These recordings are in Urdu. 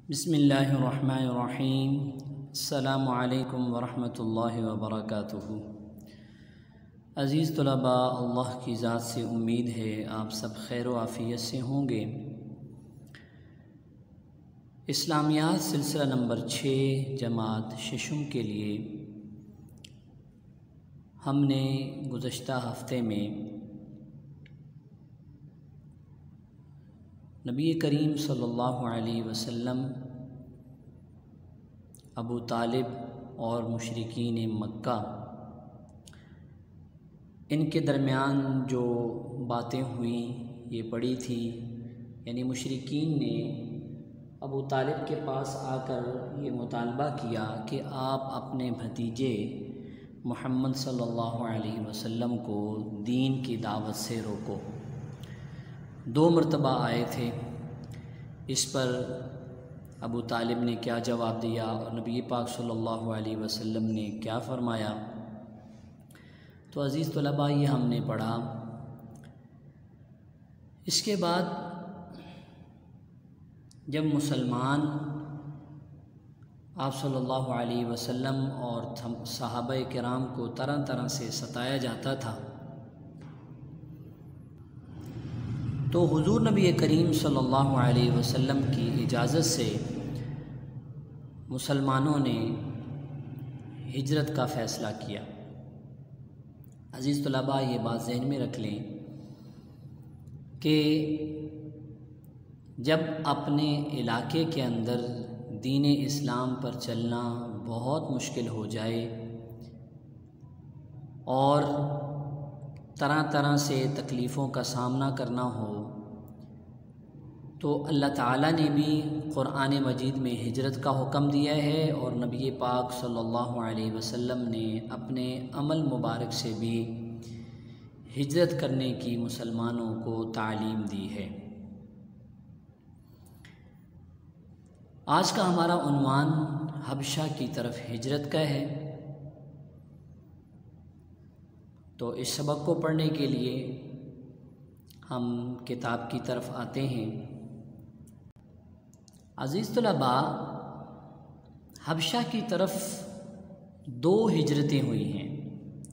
بسم اللہ الرحمن الرحیم۔ السلام علیکم ورحمۃ اللہ وبرکاتہ۔ عزیز طلباء، اللہ کی ذات سے امید ہے آپ سب خیر و عافیت سے ہوں گے۔ اسلامیات سلسلہ نمبر 6 جماعت ششم کے لیے ہم نے گزشتہ ہفتے میں نبی کریم صلی اللہ علیہ وسلم، ابو طالب اور مشرکین مکہ، ان کے درمیان جو باتیں ہوئیں یہ پڑھی تھی۔ یعنی مشرکین نے ابو طالب کے پاس آ کر یہ مطالبہ کیا کہ آپ اپنے بھتیجے محمد صلی اللہ علیہ وسلم کو دین کی دعوت سے روکو۔ 2 مرتبہ آئے تھے۔ اس پر ابو طالب نے کیا جواب دیا اور نبی پاک صلی اللہ علیہ وسلم نے کیا فرمایا؟ تو عزیز طلباء، یہ ہم نے پڑھا۔ اس کے بعد جب مسلمان آپ صلی اللہ علیہ وسلم اور صحابہ کرام کو طرح طرح سے ستایا جاتا تھا، تو حضور نبی کریم صلی اللہ علیہ وسلم کی اجازت سے مسلمانوں نے ہجرت کا فیصلہ کیا۔ عزیز طلباء، یہ بات ذہن میں رکھ لیں کہ جب اپنے علاقے کے اندر دین اسلام پر چلنا بہت مشکل ہو جائے اور طرح طرح سے تکلیفوں کا سامنا کرنا ہو، تو اللہ تعالیٰ نے بھی قرآن مجید میں ہجرت کا حکم دیا ہے، اور نبی پاک صلی اللہ علیہ وسلم نے اپنے عمل مبارک سے بھی ہجرت کرنے کی مسلمانوں کو تعلیم دی ہے۔ آج کا ہمارا عنوان حبشہ کی طرف ہجرت کا ہے۔ تو اس سبق کو پڑھنے کے لیے ہم کتاب کی طرف آتے ہیں۔ عزیز طلباء، حبشہ کی طرف 2 ہجرتیں ہوئی ہیں۔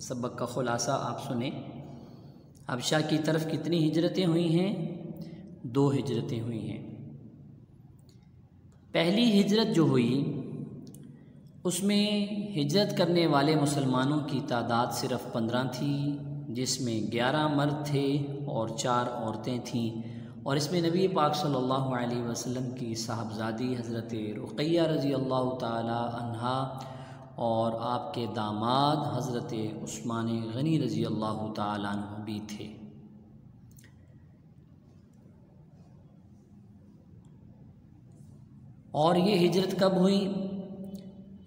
سبق کا خلاصہ آپ سنیں۔ حبشہ کی طرف کتنی ہجرتیں ہوئی ہیں؟ 2 ہجرتیں ہوئی ہیں۔ پہلی ہجرت جو ہوئی، اس میں ہجرت کرنے والے مسلمانوں کی تعداد صرف 15 تھی، جس میں 11 مرد تھے اور 4 عورتیں تھیں، اور اس میں نبی پاک صلی اللہ علیہ وسلم کی صاحبزادی حضرت رقیہ رضی اللہ تعالی عنہا اور آپ کے داماد حضرت عثمان غنی رضی اللہ تعالی عنہ بھی تھے۔ اور یہ ہجرت کب ہوئی؟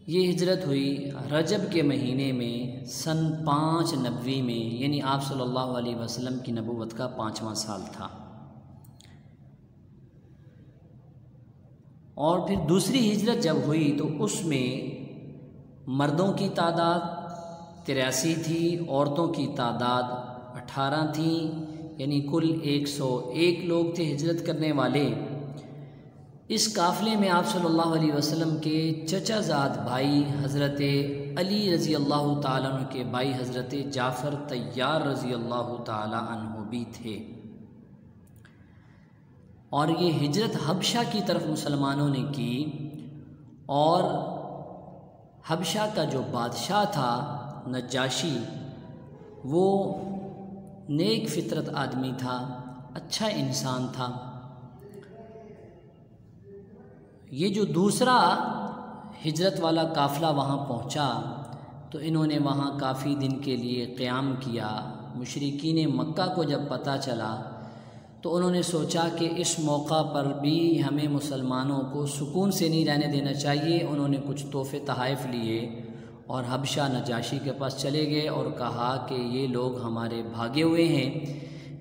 یہ ہجرت ہوئی رجب کے مہینے میں سن 5 نبوی میں، یعنی آپ صلی اللہ علیہ وسلم کی نبوت کا 5واں سال تھا۔ اور پھر دوسری ہجرت جب ہوئی تو اس میں مردوں کی تعداد 83 تھی، عورتوں کی تعداد 18 تھی، یعنی کل 101 لوگ تھے ہجرت کرنے والے۔ اس قافلے میں آپ صلی اللہ علیہ وسلم کے چچا زاد بھائی حضرت علی رضی اللہ تعالیٰ عنہ کے بھائی حضرت جعفر طیار رضی اللہ تعالیٰ عنہ بھی تھے۔ اور یہ ہجرت حبشہ کی طرف مسلمانوں نے کی، اور حبشہ کا جو بادشاہ تھا نجاشی، وہ نیک فطرت آدمی تھا، اچھا انسان تھا۔ یہ جو دوسرا ہجرت والا قافلہ وہاں پہنچا تو انہوں نے وہاں کافی دن کے لیے قیام کیا۔ مشرکین مکہ کو جب پتہ چلا تو انہوں نے سوچا کہ اس موقع پر بھی ہمیں مسلمانوں کو سکون سے نہیں رہنے دینا چاہیے۔ انہوں نے کچھ تحفے تحائف لیے اور حبشہ نجاشی کے پاس چلے گئے اور کہا کہ یہ لوگ ہمارے بھاگے ہوئے ہیں،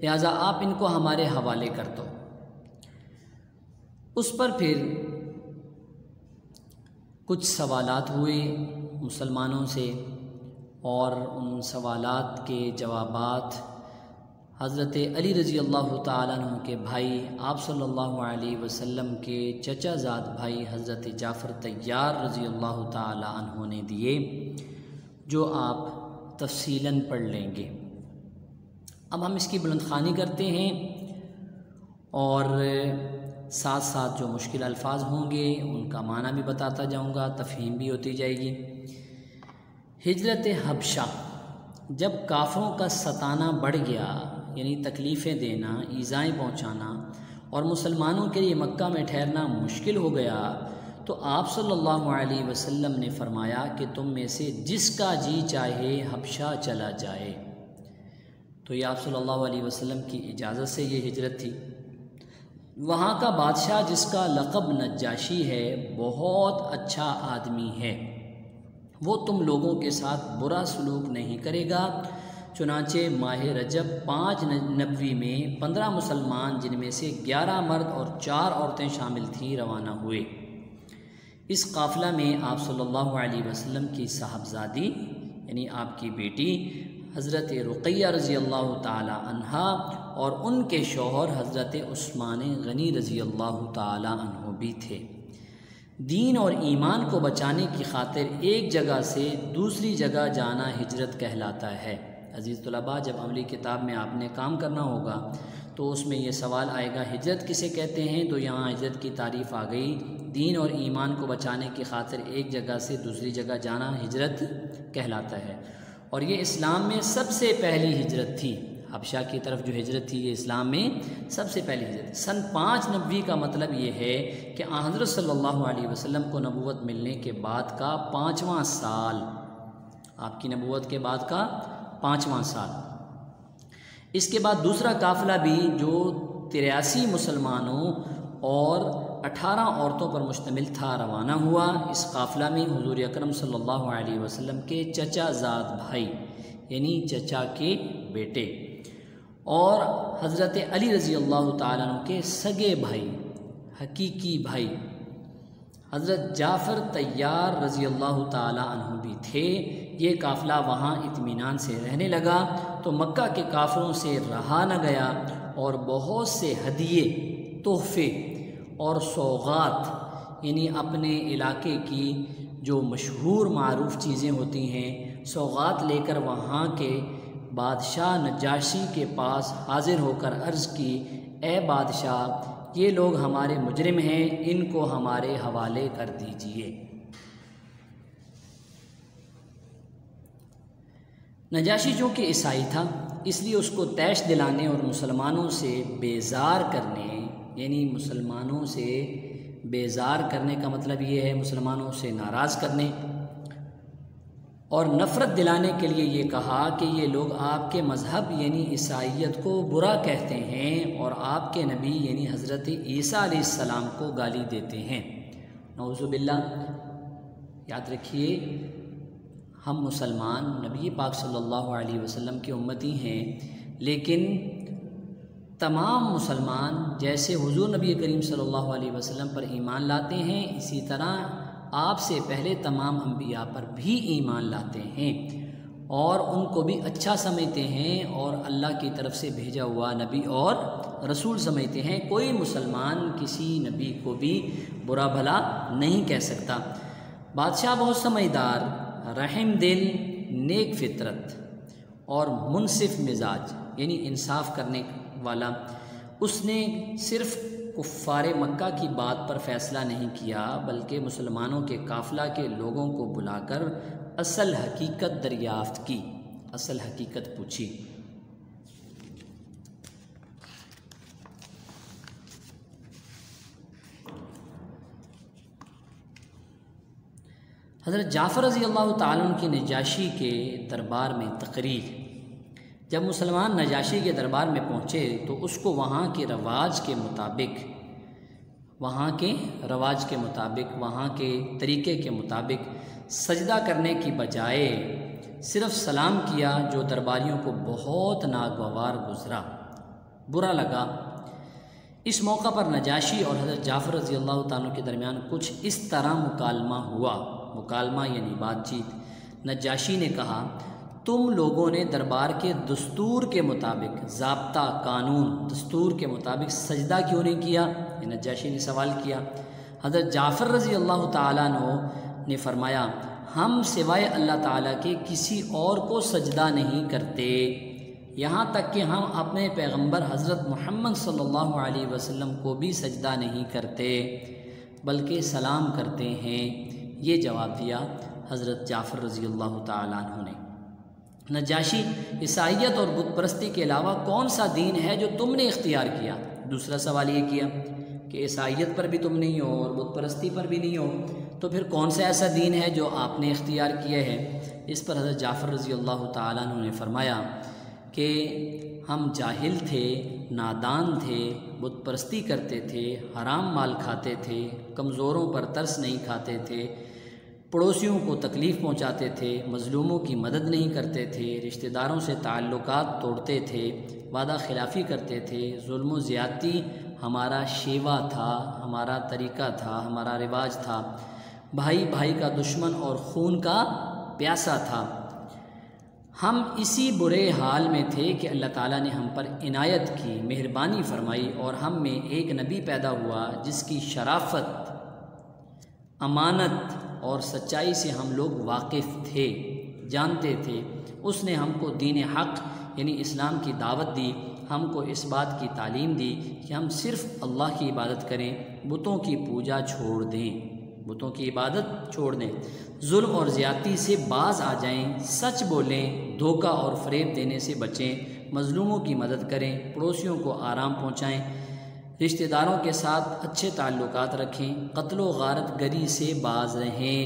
لہٰذا آپ ان کو ہمارے حوالے کر دو۔ اس پر پھر کچھ سوالات ہوئے مسلمانوں سے، اور ان سوالات کے جوابات حضرت علی رضی اللہ تعالیٰ عنہ کے بھائی آپ صلی اللہ علیہ وسلم کے چچا زاد بھائی حضرت جعفر طیار رضی اللہ تعالیٰ عنہ نے دیے، جو آپ تفصیلاً پڑھ لیں گے۔ اب ہم اس کی بلند خوانی کرتے ہیں اور ساتھ ساتھ جو مشکل الفاظ ہوں گے ان کا معنی بھی بتاتا جاؤں گا، تفہیم بھی ہوتی جائے گی۔ ہجرت حبشہ، جب کافروں کا ستانا بڑھ گیا، یعنی تکلیفیں دینا، ایذائیں پہنچانا، اور مسلمانوں کے لیے مکہ میں ٹھہرنا مشکل ہو گیا، تو آپ صلی اللہ علیہ وسلم نے فرمایا کہ تم میں سے جس کا جی چاہے حبشہ چلا جائے۔ تو یہ آپ صلی اللہ علیہ وسلم کی اجازت سے یہ ہجرت تھی۔ وہاں کا بادشاہ جس کا لقب نجاشی ہے، بہت اچھا آدمی ہے، وہ تم لوگوں کے ساتھ برا سلوک نہیں کرے گا۔ چنانچہ ماہ رجب 5 نبوی میں 15 مسلمان، جن میں سے 11 مرد اور 4 عورتیں شامل تھیں، روانہ ہوئے۔ اس قافلہ میں آپ صلی اللہ علیہ وسلم کی صاحبزادی یعنی آپ کی بیٹی حضرت رقیہ رضی اللہ تعالی عنہا اور ان کے شوہر حضرت عثمان غنی رضی اللہ تعالی عنہ بھی تھے۔ دین اور ایمان کو بچانے کی خاطر ایک جگہ سے دوسری جگہ جانا ہجرت کہلاتا ہے۔ عزیز طلباء، جب عملی کتاب میں آپ نے کام کرنا ہوگا تو اس میں یہ سوال آئے گا ہجرت کسے کہتے ہیں، تو یہاں ہجرت کی تعریف آ گئی، دین اور ایمان کو بچانے کی خاطر ایک جگہ سے دوسری جگہ جانا ہجرت کہلاتا ہے۔ اور یہ اسلام میں سب سے پہلی ہجرت تھی، حبشہ کی طرف جو ہجرت تھی یہ اسلام میں سب سے پہلی ہجرت۔ سن 5 نبوی کا مطلب یہ ہے کہ حضرت صلی اللہ علیہ وسلم کو نبوت ملنے کے بعد کا 5واں سال، آپ کی نبوت کے بعد کا 5واں سال۔ اس کے بعد دوسرا قافلہ بھی جو 83 مسلمانوں اور 18 عورتوں پر مشتمل تھا، روانہ ہوا۔ اس قافلہ میں حضور اکرم صلی اللہ علیہ وسلم کے چچا زاد بھائی یعنی چچا کے بیٹے اور حضرت علی رضی اللہ تعالیٰ عنہ کے سگے بھائی، حقیقی بھائی حضرت جعفر طیار رضی اللہ تعالیٰ عنہ بھی تھے۔ یہ قافلہ وہاں اطمینان سے رہنے لگا تو مکہ کے کافروں سے رہا نہ گیا اور بہت سے ہدیے، تحفے اور سوغات یعنی اپنے علاقے کی جو مشہور معروف چیزیں ہوتی ہیں، سوغات لے کر وہاں کے بادشاہ نجاشی کے پاس حاضر ہو کر عرض کی، اے بادشاہ، یہ لوگ ہمارے مجرم ہیں، ان کو ہمارے حوالے کر دیجئے۔ نجاشی چونکہ عیسائی تھا، اس لیے اس کو طیش دلانے اور مسلمانوں سے بیزار کرنے، یعنی مسلمانوں سے بیزار کرنے کا مطلب یہ ہے مسلمانوں سے ناراض کرنے اور نفرت دلانے کے لیے یہ کہا کہ یہ لوگ آپ کے مذہب یعنی عیسائیت کو برا کہتے ہیں اور آپ کے نبی یعنی حضرت عیسیٰ علیہ السلام کو گالی دیتے ہیں۔ نعوذ باللہ۔ یاد رکھیے، ہم مسلمان نبی پاک صلی اللہ علیہ وسلم کے امتی ہیں، لیکن تمام مسلمان جیسے حضور نبی کریم صلی اللہ علیہ وسلم پر ایمان لاتے ہیں، اسی طرح آپ سے پہلے تمام انبیاء پر بھی ایمان لاتے ہیں اور ان کو بھی اچھا سمجھتے ہیں اور اللہ کی طرف سے بھیجا ہوا نبی اور رسول سمجھتے ہیں۔ کوئی مسلمان کسی نبی کو بھی برا بھلا نہیں کہہ سکتا۔ بادشاہ بہت سمجھدار، رحم دل، نیک فطرت اور منصف مزاج یعنی انصاف کرنے والا، اس نے صرف کفار مکہ کی بات پر فیصلہ نہیں کیا بلکہ مسلمانوں کے قافلہ کے لوگوں کو بلا کر اصل حقیقت دریافت کی، اصل حقیقت پوچھی۔ حضرت جعفر رضی اللہ تعالیٰ عنہ کی نجاشی کے دربار میں تقریر۔ جب مسلمان نجاشی کے دربار میں پہنچے تو اس کو وہاں کے رواج کے مطابق وہاں کے طریقے کے مطابق سجدہ کرنے کی بجائے صرف سلام کیا، جو درباریوں کو بہت ناگوار گزرا، برا لگا۔ اس موقع پر نجاشی اور حضرت جعفر رضی اللہ تعالیٰ کے درمیان کچھ اس طرح مکالمہ ہوا، مکالمہ یعنی بات چیت۔ نجاشی نے کہا، تم لوگوں نے دربار کے دستور کے مطابق، ضابطہ قانون دستور کے مطابق سجدہ کیوں نہیں کیا؟ نجاشی نے سوال کیا۔ حضرت جعفر رضی اللہ تعالیٰ عنہ نے فرمایا ہم سوائے اللہ تعالیٰ کے کسی اور کو سجدہ نہیں کرتے، یہاں تک کہ ہم اپنے پیغمبر حضرت محمد صلی اللہ علیہ وسلم کو بھی سجدہ نہیں کرتے بلکہ سلام کرتے ہیں۔ یہ جواب دیا حضرت جعفر رضی اللہ تعالیٰ عنہ نے۔ نجاشی، عیسائیت اور بت پرستی کے علاوہ کون سا دین ہے جو تم نے اختیار کیا؟ دوسرا سوال یہ کیا کہ عیسائیت پر بھی تم نہیں ہو اور بت پرستی پر بھی نہیں ہو، تو پھر کون سا ایسا دین ہے جو آپ نے اختیار کیا ہے؟ اس پر حضرت جعفر رضی اللہ تعالیٰ عنہ نے فرمایا کہ ہم جاہل تھے، نادان تھے، بت پرستی کرتے تھے، حرام مال کھاتے تھے، کمزوروں پر ترس نہیں کھاتے تھے، پڑوسیوں کو تکلیف پہنچاتے تھے، مظلوموں کی مدد نہیں کرتے تھے، رشتہ داروں سے تعلقات توڑتے تھے، وعدہ خلافی کرتے تھے، ظلم و زیادتی ہمارا شیوا تھا، ہمارا طریقہ تھا، ہمارا رواج تھا، بھائی بھائی کا دشمن اور خون کا پیاسا تھا۔ ہم اسی برے حال میں تھے کہ اللہ تعالیٰ نے ہم پر عنایت کی، مہربانی فرمائی اور ہم میں ایک نبی پیدا ہوا جس کی شرافت، امانت اور سچائی سے ہم لوگ واقف تھے، جانتے تھے۔ اس نے ہم کو دین حق یعنی اسلام کی دعوت دی، ہم کو اس بات کی تعلیم دی کہ ہم صرف اللہ کی عبادت کریں، بتوں کی پوجا چھوڑ دیں، بتوں کی عبادت چھوڑ دیں، ظلم اور زیادتی سے باز آ جائیں، سچ بولیں، دھوکہ اور فریب دینے سے بچیں، مظلوموں کی مدد کریں، پڑوسیوں کو آرام پہنچائیں، رشتہ داروں کے ساتھ اچھے تعلقات رکھیں، قتل و غارت گری سے باز رہیں،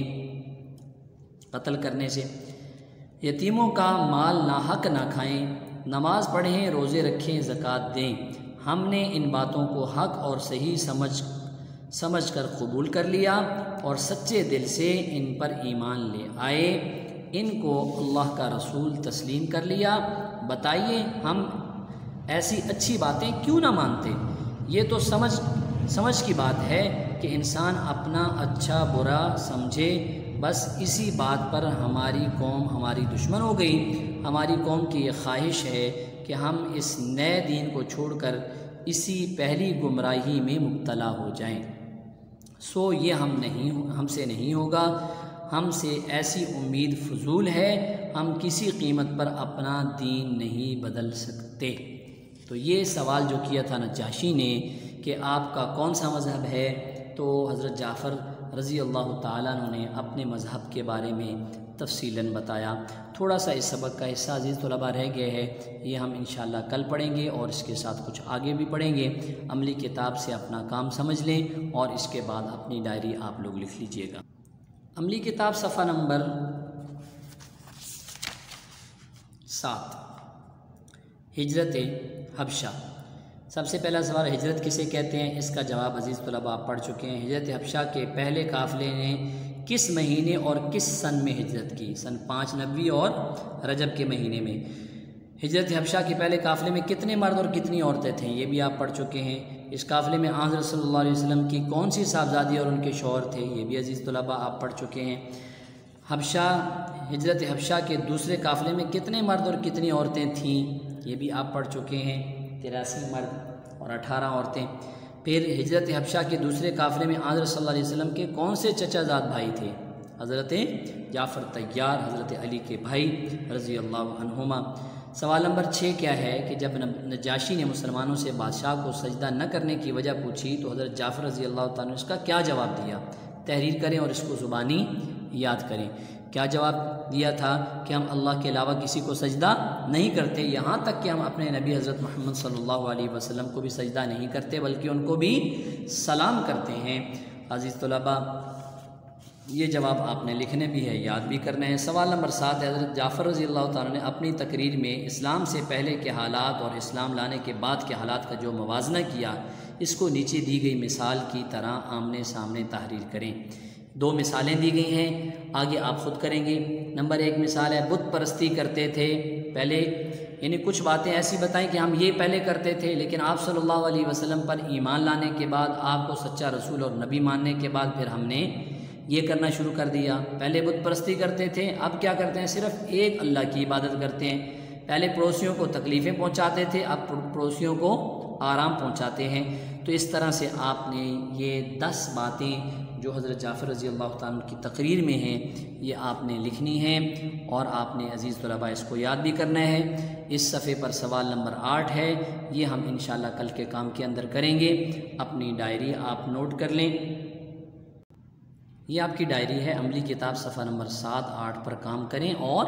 قتل کرنے سے، یتیموں کا مال ناحق نہ کھائیں، نماز پڑھیں، روزے رکھیں، زکوٰۃ دیں۔ ہم نے ان باتوں کو حق اور صحیح سمجھ کر قبول کر لیا اور سچے دل سے ان پر ایمان لے آئے، ان کو اللہ کا رسول تسلیم کر لیا۔ بتائیے ہم ایسی اچھی باتیں کیوں نہ مانتے؟ یہ تو سمجھ کی بات ہے کہ انسان اپنا اچھا برا سمجھے، بس اسی بات پر ہماری قوم ہماری دشمن ہو گئی۔ ہماری قوم کی یہ خواہش ہے کہ ہم اس نئے دین کو چھوڑ کر اسی پہلی گمراہی میں مبتلا ہو جائیں۔ سو یہ ہم سے نہیں ہوگا، ہم سے ایسی امید فضول ہے، ہم کسی قیمت پر اپنا دین نہیں بدل سکتے۔ تو یہ سوال جو کیا تھا نجاشی نے کہ آپ کا کون سا مذہب ہے، تو حضرت جعفر رضی اللہ تعالیٰ عنہ نے اپنے مذہب کے بارے میں تفصیلاً بتایا۔ تھوڑا سا اس سبق کا حصہ عزیز طلباء رہ گئے ہے، یہ ہم انشاءاللہ کل پڑھیں گے اور اس کے ساتھ کچھ آگے بھی پڑھیں گے۔ عملی کتاب سے اپنا کام سمجھ لیں اور اس کے بعد اپنی ڈائری آپ لوگ لکھ لیجئے گا۔ عملی کتاب صفحہ نمبر 7، ہجرت حبشہ۔ سب سے پہلا سوال، ہجرت کسے کہتے ہیں؟ اس کا جواب عزیز طلباء آپ پڑھ چکے ہیں۔ ہجرت حبشہ کے پہلے قافلے نے کس مہینے اور کس سن میں ہجرت کی؟ سن 590 اور رجب کے مہینے میں۔ ہجرت حبشہ کے پہلے قافلے میں کتنے مرد اور کتنی عورتیں تھیں؟ یہ بھی آپ پڑھ چکے ہیں۔ اس قافلے میں حضرت صلی اللہ علیہ وسلم کی کون سی صاحبزادی اور ان کے شوہر تھے؟ یہ بھی عزیز طلباء آپ پڑھ چکے ہیں۔ ہجرت حبشہ کے دوسرے قافلے میں کتنے مرد اور کتنی عورتیں تھیں؟ یہ بھی آپ پڑھ چکے ہیں، 83 مرد اور 18 عورتیں۔ پھر ہجرت حبشہ کے دوسرے قافلے میں حضرت صلی اللہ علیہ وسلم کے کون سے چچا زاد بھائی تھے؟ حضرت جعفر طیار، حضرت علی کے بھائی رضی اللہ عنہما۔ سوال نمبر 6 کیا ہے کہ جب نجاشی نے مسلمانوں سے بادشاہ کو سجدہ نہ کرنے کی وجہ پوچھی تو حضرت جعفر رضی اللہ تعالیٰ نے اس کا کیا جواب دیا؟ تحریر کریں اور اس کو زبانی یاد کریں۔ کیا جواب دیا تھا کہ ہم اللہ کے علاوہ کسی کو سجدہ نہیں کرتے، یہاں تک کہ ہم اپنے نبی حضرت محمد صلی اللہ علیہ وسلم کو بھی سجدہ نہیں کرتے بلکہ ان کو بھی سلام کرتے ہیں۔ عزیز طلباء، یہ جواب آپ نے لکھنے بھی ہے، یاد بھی کرنا ہے۔ سوال نمبر 7 ہے، حضرت جعفر رضی اللہ تعالیٰ نے اپنی تقریر میں اسلام سے پہلے کے حالات اور اسلام لانے کے بعد کے حالات کا جو موازنہ کیا، اس کو نیچے دی گئی مثال کی طرح آمنے سامنے تحریر کریں۔ 2 مثالیں دی گئی ہیں، آگے آپ خود کریں گے۔ نمبر 1 مثال ہے، بت پرستی کرتے تھے پہلے، یعنی کچھ باتیں ایسی بتائیں کہ ہم یہ پہلے کرتے تھے لیکن آپ صلی اللہ علیہ وسلم پر ایمان لانے کے بعد، آپ کو سچا رسول اور نبی ماننے کے بعد پھر ہم نے یہ کرنا شروع کر دیا۔ پہلے بت پرستی کرتے تھے، اب کیا کرتے ہیں؟ صرف ایک اللہ کی عبادت کرتے ہیں۔ پہلے پڑوسیوں کو تکلیفیں پہنچاتے تھے، اب پڑوسیوں کو آرام پہنچاتے ہیں۔ تو اس طرح سے آپ نے یہ 10 باتیں جو حضرت جعفر رضی اللہ تعالیٰ عنہ کی تقریر میں ہیں یہ آپ نے لکھنی ہیں، اور آپ نے عزیز طلباء اس کو یاد بھی کرنا ہے۔ اس صفحے پر سوال نمبر 8 ہے، یہ ہم انشاءاللہ کل کے کام کے اندر کریں گے۔ اپنی ڈائری آپ نوٹ کر لیں، یہ آپ کی ڈائری ہے، عملی کتاب صفحہ نمبر 7 8 پر کام کریں اور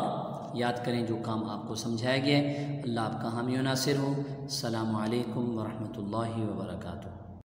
یاد کریں جو کام آپ کو سمجھایا گیا ہے۔ اللہ آپ کا حامی و ناصر ہو۔ السلام علیکم ورحمۃ اللہ وبرکاتہ۔